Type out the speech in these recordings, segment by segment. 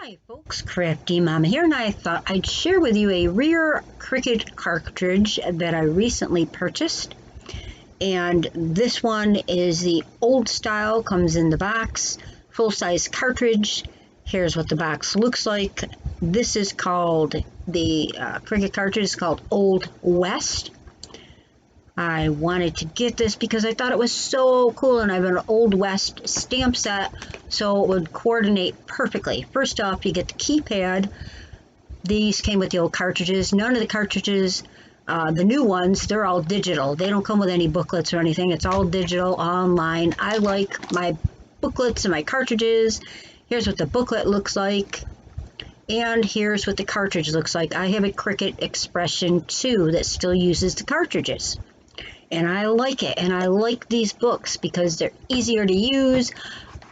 Hi folks, CraftyMama here, and I thought I'd share with you a rare Cricut cartridge that I recently purchased. And this one is the old style, comes in the box, full-size cartridge. Here's what the box looks like. This is called, the Cricut cartridge is called Old West. I wanted to get this because I thought it was so cool, and I have an Old West stamp set, so it would coordinate perfectly. First off, you get the keypad. These came with the old cartridges. None of the cartridges, the new ones, they're all digital. They don't come with any booklets or anything. It's all digital, online. I like my booklets and my cartridges. Here's what the booklet looks like. And here's what the cartridge looks like. I have a Cricut Expression 2 that still uses the cartridges. And I like it, and I like these books because they're easier to use.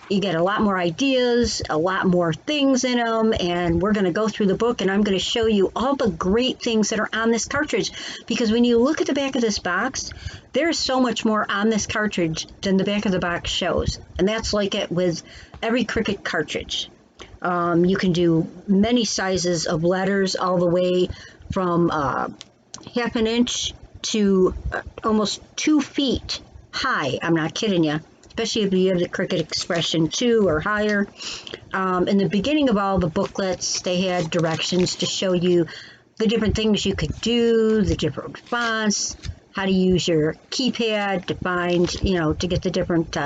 You get a lot more ideas, a lot more things in them, and we're going to go through the book, and I'm going to show you all the great things that are on this cartridge, because when you look at the back of this box, there's so much more on this cartridge than the back of the box shows, and that's like it with every Cricut cartridge. You can do many sizes of letters, all the way from half an inch to almost 2 feet high. I'm not kidding you, especially if you have the Cricut Expression 2 or higher. In the beginning of all the booklets, they had directions to show you the different things you could do, the different fonts, how to use your keypad to find, to get the different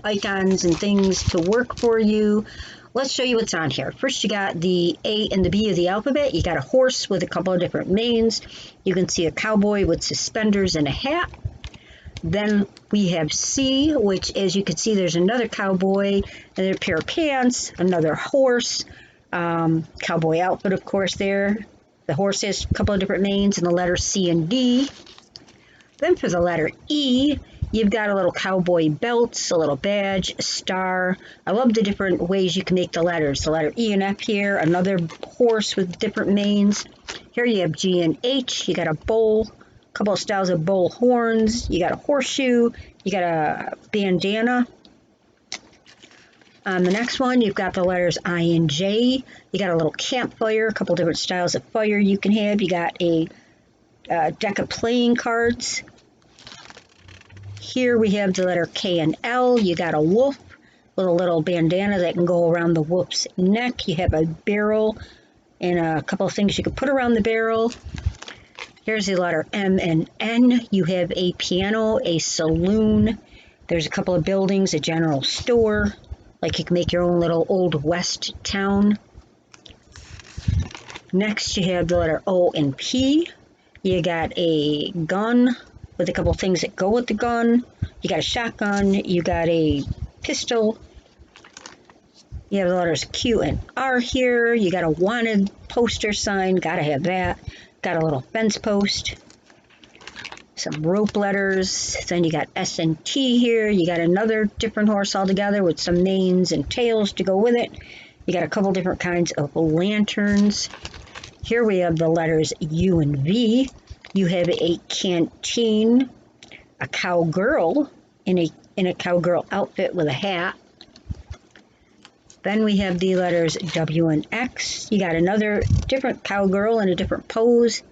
icons and things to work for you. Let's show you what's on here. First, you got the A and the B of the alphabet. You got a horse with a couple of different manes. You can see a cowboy with suspenders and a hat. Then we have C, which, as you can see, there's another cowboy, another pair of pants, another horse, cowboy outfit, of course, there. The horse has a couple of different manes and the letters C and D. Then for the letter E, you've got a little cowboy belt, a little badge, a star. I love the different ways you can make the letters. The letter E and F here, another horse with different manes. Here you have G and H. You got a bowl, a couple of styles of bowl horns. You got a horseshoe. You got a bandana. On the next one, you've got the letters I and J. You got a little campfire, a couple different styles of fire you can have. You got a deck of playing cards. Here we have the letter K and L. You got a wolf with a little bandana that can go around the wolf's neck. You have a barrel and a couple of things you can put around the barrel. Here's the letter M and N. You have a piano, a saloon. There's a couple of buildings, a general store. Like you can make your own little Old West town. Next you have the letter O and P. You got a gun with a couple of things that go with the gun. You got a shotgun. You got a pistol. You have the letters Q and R here. You got a wanted poster sign. Gotta have that. Got a little fence post. Some rope letters. Then you got S and T here. You got another different horse altogether with some manes and tails to go with it. You got a couple different kinds of lanterns. Here we have the letters U and V. You have a canteen, a cowgirl in a cowgirl outfit with a hat. Then we have the letters W and X. You got another different cowgirl in a different pose.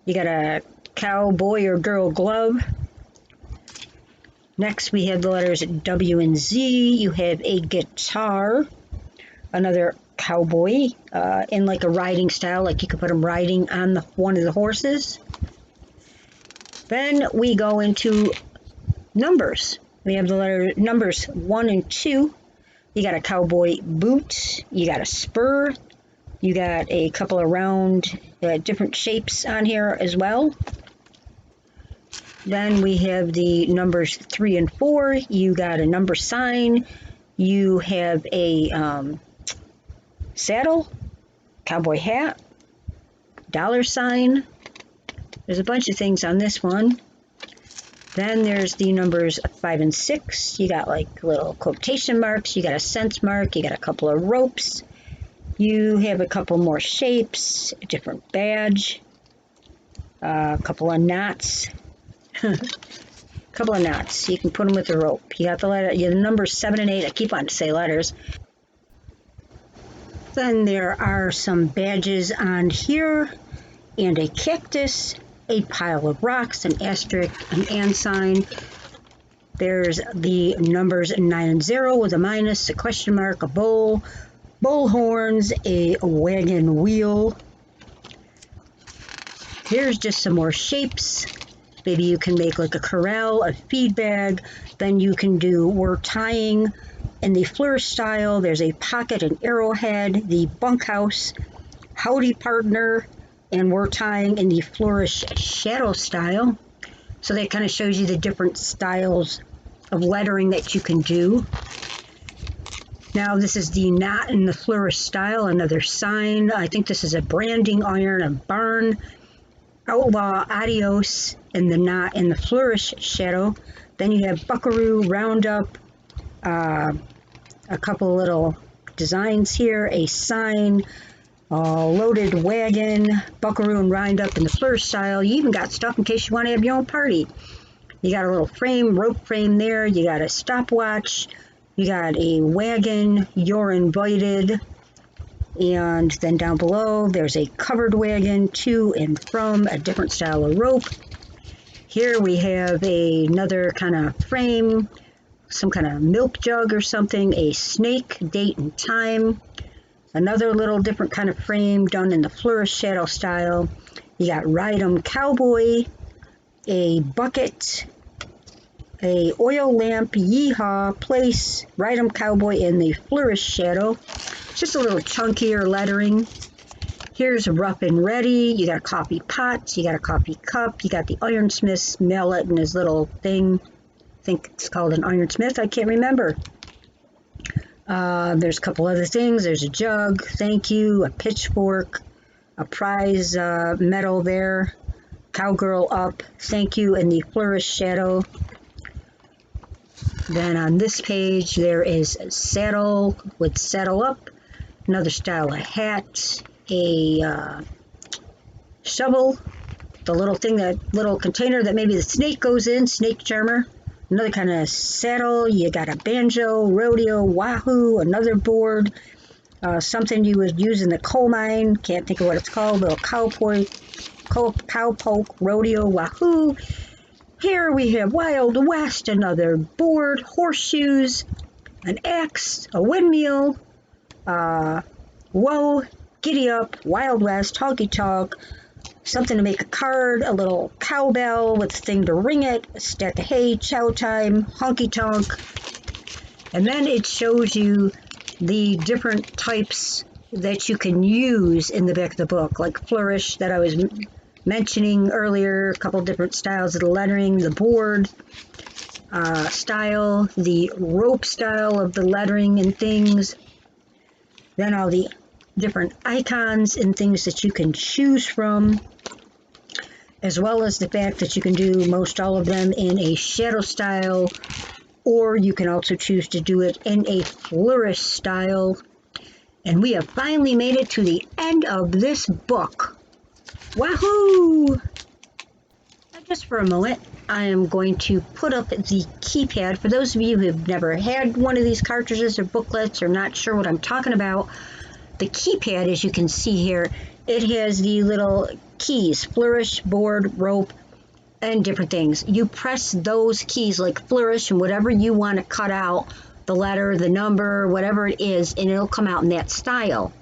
You got a cowboy or girl glove. Next we have the letters W and Z. You have a guitar, another cowboy in like a riding style, like you could put him riding on one of the horses. Then we go into numbers. We have the letter numbers 1 and 2. You got a cowboy boot. You got a spur. You got a couple of round different shapes on here as well. Then we have the numbers 3 and 4. You got a number sign. You have a saddle, cowboy hat, dollar sign. There's a bunch of things on this one. Then there's the numbers 5 and 6. You got like little quotation marks. You got a cent mark. You got a couple of ropes. You have a couple more shapes, a different badge, a couple of knots. Couple of knots. You can put them with the rope. You got the letter. You have the numbers 7 and 8. I keep on to say letters. Then there are some badges on here, and a cactus, a pile of rocks, an asterisk, an and sign. There's the numbers 9 and 0 with a minus, a question mark, a bull horns, a wagon wheel. Here's just some more shapes. Maybe you can make like a corral, a feed bag. Then you can do, we're tying in the flourish style. There's a pocket, an arrowhead, the bunkhouse, howdy partner, and we're tying in the flourish shadow style. So that kind of shows you the different styles of lettering that you can do. Now this is the knot in the flourish style, another sign. I think this is a branding iron, a barn, outlaw, adios, and the knot in the flourish shadow. Then you have buckaroo, roundup, a couple little designs here, a sign, loaded wagon, buckaroo and roundup in the flourish style. You even got stuff in case you want to have your own party. You got a little frame, rope frame there. You got a stopwatch. You got a wagon, you're invited. And then down below, there's a covered wagon, to and from, a different style of rope. Here we have another kind of frame, some kind of milk jug or something, a snake, date and time. Another little different kind of frame done in the flourish shadow style. You got ride 'em cowboy, a bucket, a oil lamp, yeehaw, place, ride 'em cowboy in the flourish shadow. Just a little chunkier lettering. Here's rough and ready. You got a coffee pot, you got a coffee cup, you got the ironsmith's mallet and his little thing. I think it's called an ironsmith, I can't remember. There's a couple other things. There's a jug, thank you, a pitchfork, a prize medal there, cowgirl up, thank you, in the flourish shadow. Then on this page there is a saddle with saddle up, another style of hat, a shovel, the little thing, that little container that maybe the snake goes in, snake charmer. Another kind of saddle, you got a banjo, rodeo, wahoo, another board, something you would use in the coal mine, can't think of what it's called, little cowpoke, rodeo, wahoo. Here we have Wild West, another board, horseshoes, an axe, a windmill, whoa, giddy up, Wild West, honky tonk, something to make a card, a little cowbell with a thing to ring it, a stack of hay, chow time, honky tonk. And then it shows you the different types that you can use in the back of the book, like flourish that I was mentioning earlier, a couple different styles of the lettering, the board style, the rope style of the lettering and things, then all the different icons and things that you can choose from, as well as the fact that you can do most all of them in a shadow style, or you can also choose to do it in a flourish style. And we have finally made it to the end of this book. Wahoo! Now just for a moment, I am going to put up the keypad. For those of you who have never had one of these cartridges or booklets or not sure what I'm talking about, the keypad, as you can see here, it has the little keys, flourish, board, rope, and different things. You press those keys like flourish and whatever you want to cut out, the letter, the number, whatever it is, and it'll come out in that style.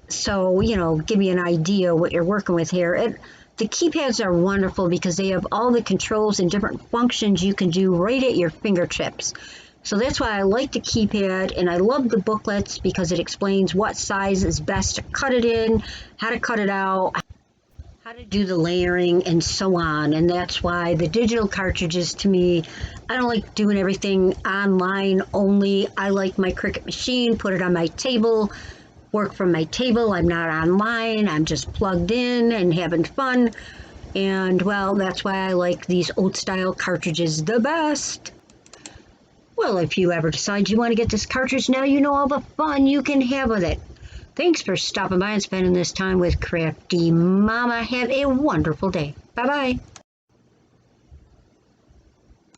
So, you know, give you an idea what you're working with here. The keypads are wonderful because they have all the controls and different functions you can do right at your fingertips. So that's why I like the keypad, and I love the booklets because it explains what size is best to cut it in, how to cut it out, how to do the layering, and so on. And that's why the digital cartridges, to me, I don't like doing everything online only. I like my Cricut machine, put it on my table, work from my table. I'm not online. I'm just plugged in and having fun. And, well, that's why I like these old-style cartridges the best. Well, if you ever decide you want to get this cartridge, now you know all the fun you can have with it. Thanks for stopping by and spending this time with Crafty Mama. Have a wonderful day. Bye-bye.